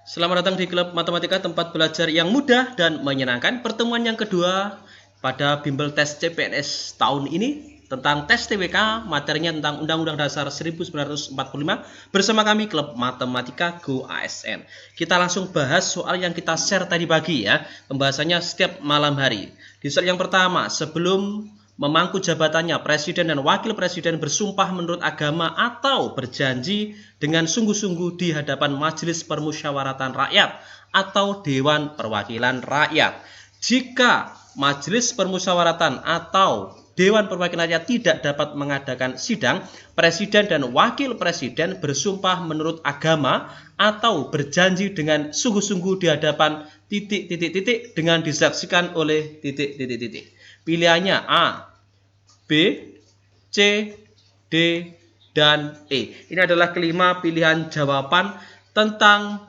Selamat datang di Klub Matematika, tempat belajar yang mudah dan menyenangkan. Pertemuan yang kedua pada bimbel tes CPNS tahun ini tentang tes TWK, materinya tentang Undang-Undang Dasar 1945 bersama kami Klub Matematika Go ASN. Kita langsung bahas soal yang kita share tadi pagi ya, pembahasannya setiap malam hari. Di soal yang pertama, sebelum memangku jabatannya, presiden dan wakil presiden bersumpah menurut agama atau berjanji dengan sungguh-sungguh di hadapan Majelis Permusyawaratan Rakyat atau Dewan Perwakilan Rakyat. Jika Majelis Permusyawaratan atau Dewan Perwakilan Rakyat tidak dapat mengadakan sidang, presiden dan wakil presiden bersumpah menurut agama atau berjanji dengan sungguh-sungguh di hadapan titik dengan disaksikan oleh titik. Pilihannya A, B, C, D, dan E. Ini adalah kelima pilihan jawaban tentang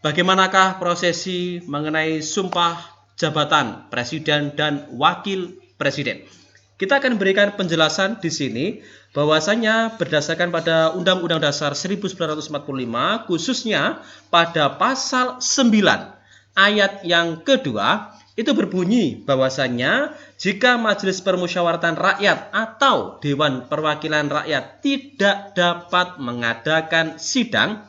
bagaimanakah prosesi mengenai sumpah jabatan presiden dan wakil presiden. Kita akan berikan penjelasan di sini bahwasanya berdasarkan pada Undang-Undang Dasar 1945 khususnya pada pasal 9 ayat yang kedua itu berbunyi bahwasannya jika Majelis Permusyawaratan Rakyat atau Dewan Perwakilan Rakyat tidak dapat mengadakan sidang,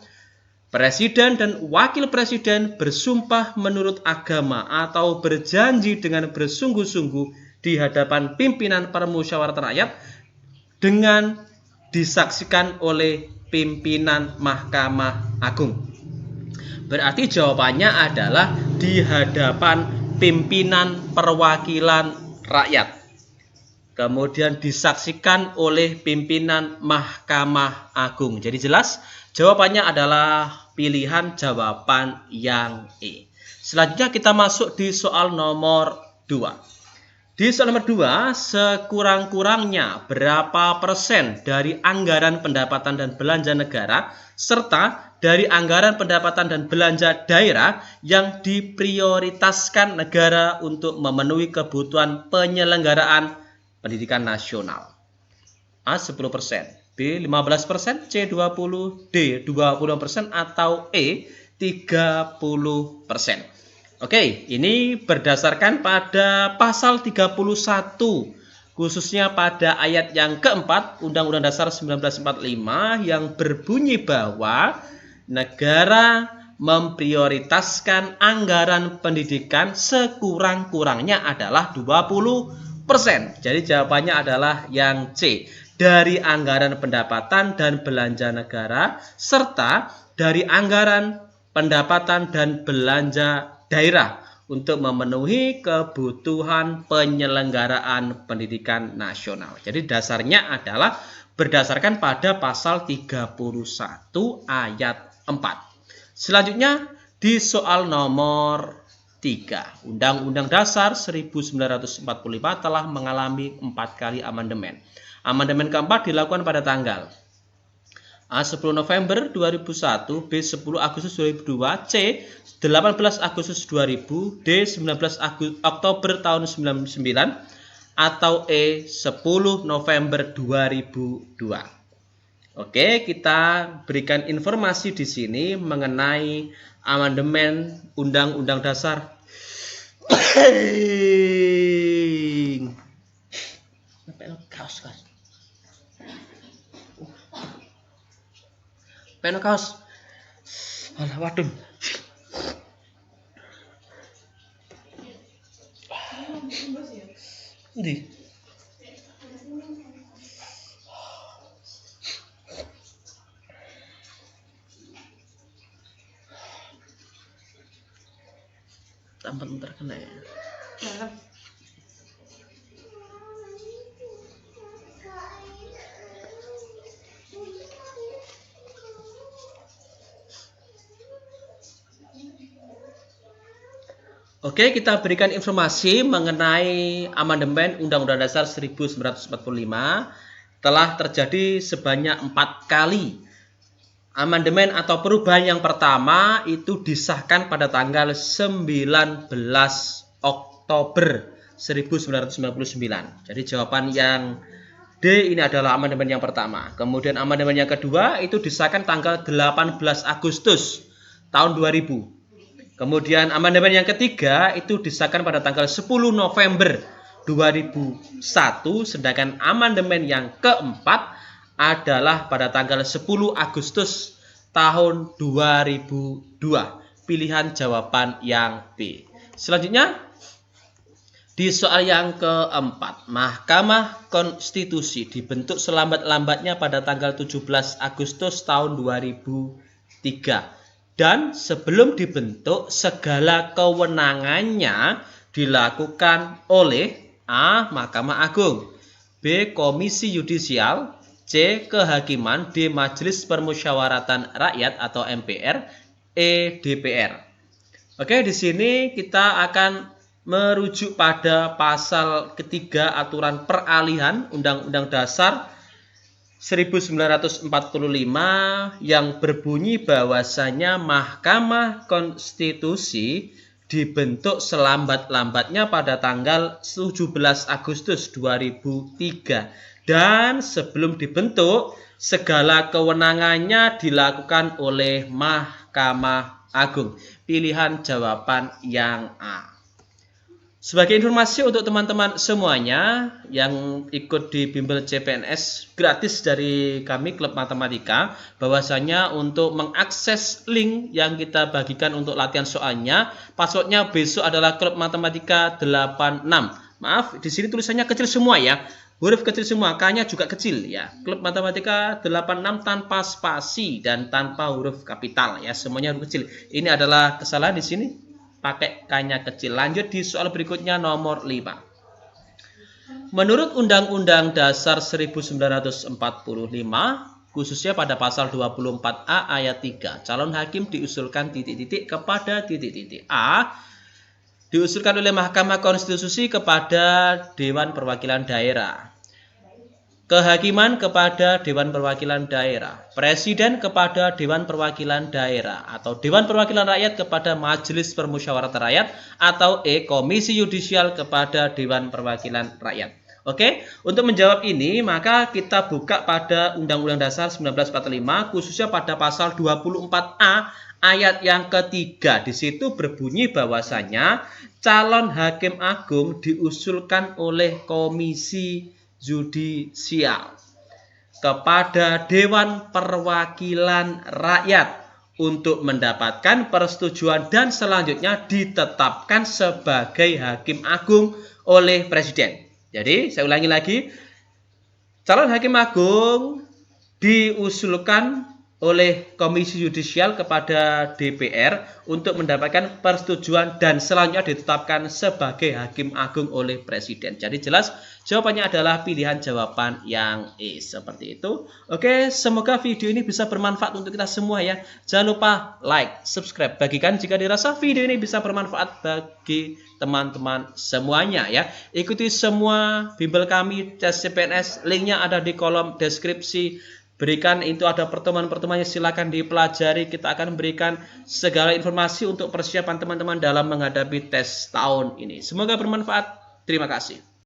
presiden dan wakil presiden bersumpah menurut agama atau berjanji dengan bersungguh-sungguh di hadapan pimpinan Permusyawaratan Rakyat dengan disaksikan oleh pimpinan Mahkamah Agung. Berarti jawabannya adalah di hadapan pimpinan perwakilan rakyat. Kemudian disaksikan oleh pimpinan Mahkamah Agung. Jadi jelas jawabannya adalah pilihan jawaban yang E. Selanjutnya kita masuk di soal nomor 2. Di soal nomor 2, sekurang-kurangnya berapa persen dari anggaran pendapatan dan belanja negara serta dari anggaran pendapatan dan belanja daerah yang diprioritaskan negara untuk memenuhi kebutuhan penyelenggaraan pendidikan nasional. A 10%, B 15%, C 20%, D 20% atau E 30%. Oke, ini berdasarkan pada pasal 31 khususnya pada ayat yang keempat Undang-Undang Dasar 1945 yang berbunyi bahwa negara memprioritaskan anggaran pendidikan sekurang-kurangnya adalah 20%. Jadi jawabannya adalah yang C, dari anggaran pendapatan dan belanja negara serta dari anggaran pendapatan dan belanja daerah untuk memenuhi kebutuhan penyelenggaraan pendidikan nasional. Jadi dasarnya adalah berdasarkan pada pasal 31 ayat 4. Selanjutnya di soal nomor 3. Undang-Undang Dasar 1945 telah mengalami 4 kali amandemen. Amandemen keempat dilakukan pada tanggal A 10 November 2001, B 10 Agustus 2002, C 18 Agustus 2000, D 19 Oktober tahun 1999, atau E 10 November 2002. Oke, kita berikan informasi di sini mengenai amandemen Undang-Undang Dasar. Penekaos. Alah, waduh. Ndi? Tampak terkena ya. Oke, kita berikan informasi mengenai amandemen Undang-Undang Dasar 1945 telah terjadi sebanyak 4 kali. Amandemen atau perubahan yang pertama itu disahkan pada tanggal 19 Oktober 1999. Jadi jawaban yang D ini adalah amandemen yang pertama. Kemudian amandemen yang kedua itu disahkan tanggal 18 Agustus tahun 2000. Kemudian amandemen yang ketiga itu disahkan pada tanggal 10 November 2001, sedangkan amandemen yang keempat adalah pada tanggal 10 Agustus tahun 2002. Pilihan jawaban yang B. Selanjutnya, di soal yang keempat, Mahkamah Konstitusi dibentuk selambat-lambatnya pada tanggal 17 Agustus tahun 2003. Dan sebelum dibentuk, segala kewenangannya dilakukan oleh A. Mahkamah Agung, B. Komisi Yudisial, C. Kehakiman, D. Majelis Permusyawaratan Rakyat atau MPR, E. DPR. Oke, di sini kita akan merujuk pada pasal ketiga aturan peralihan Undang-Undang Dasar 1945 yang berbunyi bahwasanya Mahkamah Konstitusi dibentuk selambat-lambatnya pada tanggal 17 Agustus 2003 dan sebelum dibentuk segala kewenangannya dilakukan oleh Mahkamah Agung. Pilihan jawaban yang A. Sebagai informasi untuk teman-teman semuanya yang ikut di bimbel CPNS gratis dari kami Klub Matematika, bahwasanya untuk mengakses link yang kita bagikan untuk latihan soalnya, passwordnya besok adalah Klub Matematika 86. Maaf, di sini tulisannya kecil semua ya. Huruf kecil semua, K-nya juga kecil ya. Klub Matematika 86 tanpa spasi dan tanpa huruf kapital ya, semuanya huruf kecil. Ini adalah kesalahan di sini. Pakai K-nya kecil. Lanjut di soal berikutnya nomor 5. Menurut Undang-Undang Dasar 1945, khususnya pada pasal 24A ayat 3, calon hakim diusulkan kepada A, diusulkan oleh Mahkamah Konstitusi kepada Dewan Perwakilan Daerah, kehakiman kepada Dewan Perwakilan Daerah, presiden kepada Dewan Perwakilan Daerah, atau Dewan Perwakilan Rakyat kepada Majelis Permusyawaratan Rakyat, atau E. Komisi Yudisial kepada Dewan Perwakilan Rakyat. Oke, untuk menjawab ini maka kita buka pada Undang-Undang Dasar 1945 khususnya pada pasal 24A ayat yang ketiga. Di situ berbunyi bahwasanya calon hakim agung diusulkan oleh Komisi Yudisial kepada Dewan Perwakilan Rakyat untuk mendapatkan persetujuan dan selanjutnya ditetapkan sebagai hakim agung oleh Presiden. Jadi saya ulangi lagi, calon hakim agung diusulkan oleh Komisi Yudisial kepada DPR untuk mendapatkan persetujuan dan selanjutnya ditetapkan sebagai hakim agung oleh Presiden. Jadi jelas jawabannya adalah pilihan jawaban yang E, seperti itu. Oke, semoga video ini bisa bermanfaat untuk kita semua ya. Jangan lupa like, subscribe, bagikan jika dirasa video ini bisa bermanfaat bagi teman-teman semuanya ya. Ikuti semua bimbel kami tes CPNS, linknya ada di kolom deskripsi. Berikan itu ada pertemuan-pertemuannya, silakan dipelajari. Kita akan berikan segala informasi untuk persiapan teman-teman dalam menghadapi tes tahun ini. Semoga bermanfaat. Terima kasih.